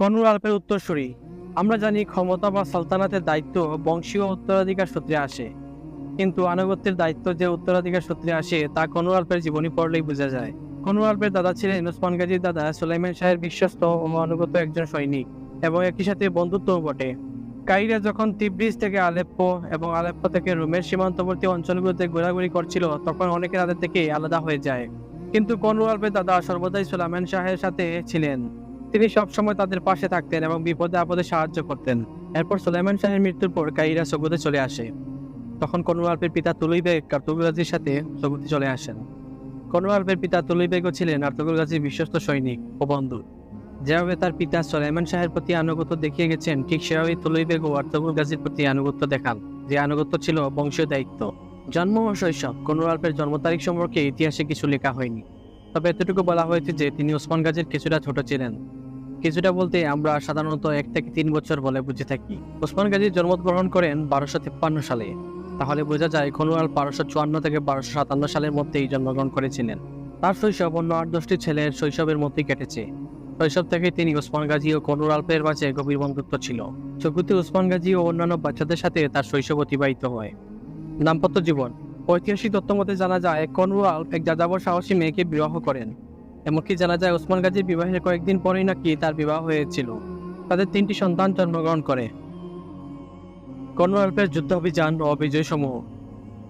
কনৌর আলপের উত্তরসূরি। আমরা জানি ক্ষমতা বা সালতানাতের দায়িত্ব বংশীয় উত্তরাধিকার সূত্রে আসে, কিন্তু আনুগত্যের দায়িত্ব যে উত্তরাধিকার সূত্রে আসে তা কনৌর আলপের জীবনী পড়লেই বোঝা যায়। কনৌর আলপের দাদা ছিলেন ওসমান গাজীর দাদা সুলাইমান শাহের বিশ্বস্ত ও অনুগত একজন সৈনিক এবং একই সাথে বন্ধুত্বও বটে। কাইরা যখন তিব্রিজ থেকে আলেপ্পো এবং আলেপ্পো থেকে রোমের সীমান্তবর্তী অঞ্চলগুলোতে ঘোরাঘুরি করছিল, তখন অনেকে তাদের থেকে আলাদা হয়ে যায়। কিন্তু কনৌর আলপের দাদা সর্বদাই সুলাইমান শাহের সাথে ছিলেন। তিনি সবসময় তাদের পাশে থাকতেন এবং বিপদে আপদে সাহায্য করতেন। এরপর সুলাইমান শাহের মৃত্যুর পর কাইরা সৌগতে চলে আসে। তখন কনৌর আলপের পিতা তুলুই বেগ আর্তুগরুল গাজীর সাথে সৌগতে চলে আসেন। কনৌর আলপের পিতা তুলুই বেগও ছিলেন আর্তুগরুল গাজীর বিশ্বস্ত সৈনিক ও বন্ধু। যেভাবে তার পিতা সুলাইমান শাহের প্রতি আনুগত্য দেখিয়ে গেছেন, ঠিক সেভাবেই তুলুই বেগও আর্তুগরুল গাজীর প্রতি আনুগত্য দেখান, যে আনুগত্য ছিল বংশীয় দায়িত্ব। জন্ম ও শৈশব। কনৌর আলপের জন্ম তারিখ সম্পর্কে ইতিহাসে কিছু লেখা হয়নি, তবে এতটুকু বলা হয়েছে যে তিনি ওসমান গাজীর কিছুটা ছোট ছিলেন। কিছুটা বলতে আমরা সাধারণত 1 থেকে 3 বছর বলে বুঝে থাকি। ওসমান গাজী জন্মগ্রহণ করেন 1253 সালে। তাহলে বোঝা যায় কনৌর আলপ 1254 থেকে 1257 সালের মধ্যেই জন্মগ্রহণ করেছিলেন। তার শৈশব অন্য 8-10টি ছেলের শৈশবের মধ্যেই কেটেছে। শৈশব থেকে তিনি ওসমান গাজী ও কনৌর আলপের মাঝে গভীর বন্ধুত্ব ছিল। চকুতে ওসমান গাজী ও অন্যান্য বাচ্চাদের সাথে তার শৈশব অতিবাহিত হয়। দাম্পত্য জীবন। ঐতিহাসিক তথ্য মতে জানা যায় কনৌর আলপ এক যাযাবর সাহসী মেয়েকে বিবাহ করেন। এমনকি জানা যায় ওসমান গাজীর বিবাহের কয়েকদিন পরেই নাকি তার বিবাহ হয়েছিল। তাদের 3টি সন্তান জন্মগ্রহণ করে। কনৌর আলপের যুদ্ধ অভিযান ও বিজয় সমূহ।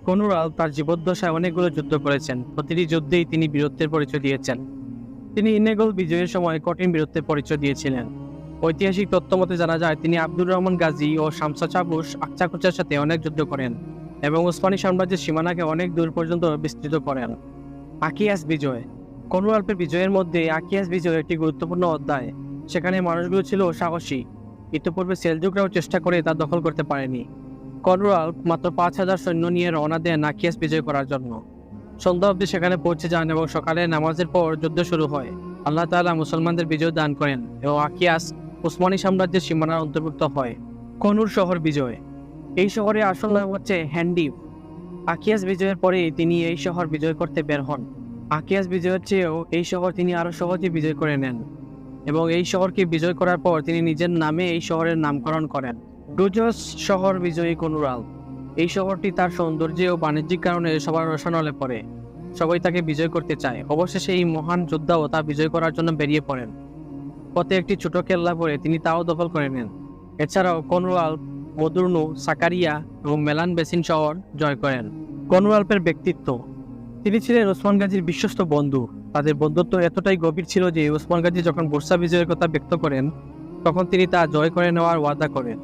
কনৌর আলপ তার জীবদ্দশায় অনেকগুলো যুদ্ধ করেছেন। প্রতিটি যুদ্ধেই তিনি বীরত্বের পরিচয় দিয়েছেন। তিনি ইনেগল বিজয়ের সময় কঠিন বীরত্বের পরিচয় দিয়েছিলেন। ঐতিহাসিক তথ্য মতে জানা যায় তিনি আব্দুর রহমান গাজী ও শামসা চাবুস আকচাকুচার সাথে অনেক যুদ্ধ করেন এবং উসমানী সাম্রাজ্যের সীমানাকে অনেক দূর পর্যন্ত বিস্তৃত করেন। আকিয়াস বিজয়। কনৌর আলপের বিজয়ের মধ্যে আকিয়াস বিজয় একটি গুরুত্বপূর্ণ অধ্যায়। সেখানে মানুষগুলো ছিল সাহসী। ইতিপূর্বে সেলজুকরাও চেষ্টা করে তা দখল করতে পারেনি। কনৌর আলপ মাত্র 5000 সৈন্য নিয়ে রওনা দেন আকিয়াস বিজয় করার জন্য। সন্ধ্যা অবধি সেখানে পৌঁছে যান এবং সকালে নামাজের পর যুদ্ধ শুরু হয়। আল্লাহ তাআলা মুসলমানদের বিজয় দান করেন এবং আকিয়াস উসমানী সাম্রাজ্যের সীমানার অন্তর্ভুক্ত হয়। কনৌর শহর বিজয়। এই শহরের আসল নাম হচ্ছে হ্যান্ডিভ। আকিয়াস বিজয়ের পরে তিনি এই শহর বিজয় করতে বের হন। আকিয়াস বিজয়ের চেয়েও এই শহর তিনি আরো সহজে বিজয় করে নেন এবং এই শহরকে বিজয় করার পর তিনি নিজের নামে এই শহরের নামকরণ করেন। ডুজস শহর বিজয়ী কনৌর আলপ। এই শহরটি তার সৌন্দর্য ও বাণিজ্যিক কারণে সবার রসানলে পড়ে। সবাই তাকে বিজয় করতে চায়। অবশেষে এই মহান যোদ্ধাও তা বিজয় করার জন্য বেরিয়ে পড়েন। পথে একটি ছোট কেল্লা পড়ে তিনি তাও দখল করে নেন। এছাড়াও কনৌর আলপ মদুর্নু, সাকারিয়া এবং মেলান বেসিন শহর জয় করেন। কনৌর আলপের ব্যক্তিত্ব। তিনি ছিলেন ওসমান গাজীর বিশ্বস্ত বন্ধু। তাদের বন্ধুত্ব এতটাই গভীর ছিল যে ওসমান গাজী যখন বুরসা বিজয়ের কথা ব্যক্ত করেন, তখন তিনি তা জয় করে নেওয়ার ওয়াদা করেন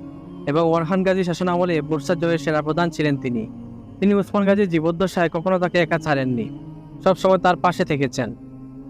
এবং ওরহান গাজী শাসনামলে বুরসা জয়ের সেনাপ্রধান ছিলেন তিনি। তিনি ওসমান গাজীর জীবদ্দশায় কখনো তাকে একা ছাড়েননি, সবসময় তার পাশে থেকেছেন।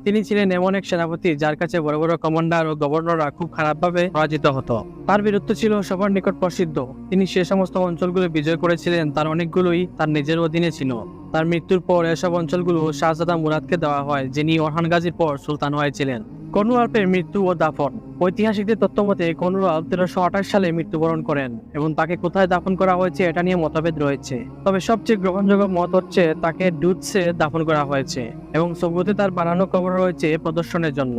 তিনি ছিলেন এমন এক সেনাপতি যার কাছে বড় বড় কমান্ডার ও গভর্নররা খুব খারাপভাবে পরাজিত হতো। তার বীরত্ব ছিল সবার নিকট প্রসিদ্ধ। তিনি সে সমস্ত অঞ্চলগুলো বিজয় করেছিলেন তার অনেকগুলোই তার নিজের অধীনে ছিল। তার মৃত্যুর পর এসব অঞ্চলগুলো শাহজাদা মুরাদকে দেওয়া হয়, যিনি ওরহান গাজীর পর সুলতান হয়েছিলেন। কনৌর আলপের মৃত্যু ও দাফন। ঐতিহাসিকদের তথ্য মতে কনৌর আলপ 1328 সালে মৃত্যুবরণ করেন এবং তাকে কোথায় দাফন করা হয়েছে এটা নিয়ে মতভেদ রয়েছে। তবে সবচেয়ে গ্রহণযোগ্য মত হচ্ছে তাকে ডুৎসে দাফন করা হয়েছে এবং সৌগতে তার বানানো কবর রয়েছে প্রদর্শনের জন্য।